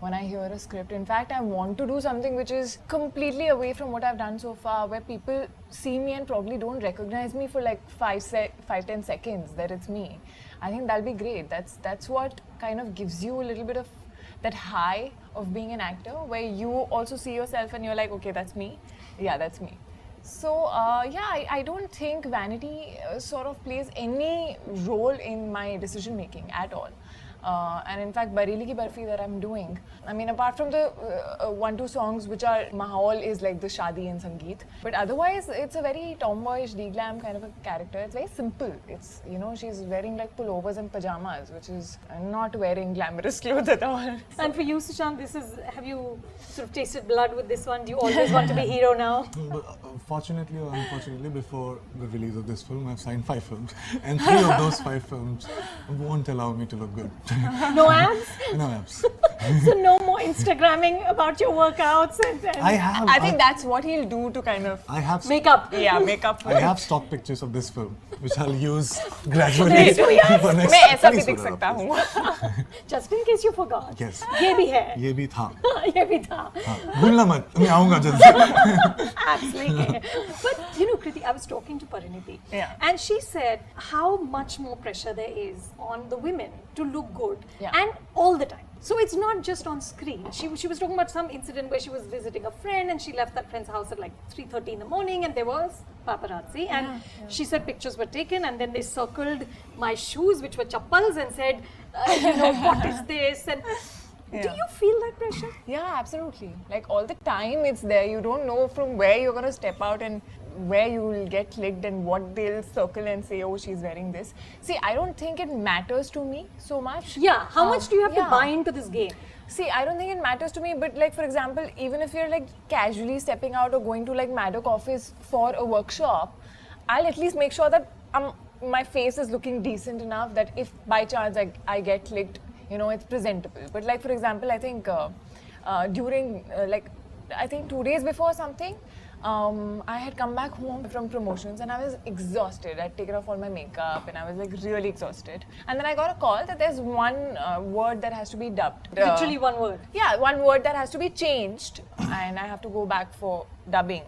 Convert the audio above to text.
when I hear a script. In fact, I want to do something which is completely away from what I've done so far, where people see me and probably don't recognize me for like 5-10 seconds that it's me. I think that'll be great. That's what kind of gives you a little bit of that high of being an actor, where you also see yourself and you're like, okay, that's me. Yeah, that's me. So I don't think vanity sort of plays any role in my decision making at all. And in fact, Bareilly Ki Barfi that I'm doing, I mean, apart from the 1-2 songs which are Mahal is like the Shadi and Sangeet, but otherwise it's a very tomboyish, de-glam kind of a character. It's very simple. It's, you know, she's wearing like pullovers and pajamas, which is not wearing glamorous clothes at all. And for you, Sushant, have you sort of tasted blood with this one? Do you always want to be hero now? Fortunately or unfortunately, before the release of this film, I've signed 5 films, and 3 of those 5 films won't allow me to look good. No abs? No abs. So no more Instagramming about your workouts and I think that's what he'll do to kind of makeup. Yeah, make up for I it. have stock pictures of this film, which I'll use gradually. for next मैं ऐसा भी 20 दिख सकता हूँ. Just in case you forgot. Yes. ये भी है. ये भी था. ये भी था. भूलना मत, मैं आऊँगा जल्दी. Abs लेके. But you know, Kriti, I was talking to Pariniti, and she said how much more pressure there is on the women to look good, and all the time. So it's not just on screen. She was talking about some incident where she was visiting a friend and she left that friend's house at like 3:30 in the morning, and there was paparazzi, and she said pictures were taken, and then they circled my shoes, which were chappals, and said, you know, what is this? And do you feel that pressure? Yeah, absolutely. Like all the time it's there. You don't know from where you're going to step out and where you will get clicked and what they'll circle and say, oh, she's wearing this. See, I don't think it matters to me so much. Yeah, how much do you have to buy into this game? See, I don't think it matters to me, but like, for example, even if you're like casually stepping out or going to like Maddock office for a workshop, I'll at least make sure that my face is looking decent enough that if by chance I get clicked, you know, it's presentable. But like, for example, I think during I think 2 days before something, I had come back home from promotions and I was exhausted. I'd taken off all my makeup and I was like really exhausted. And then I got a call that there's one word that has to be dubbed. Literally one word? Yeah, one word that has to be changed and I have to go back for dubbing.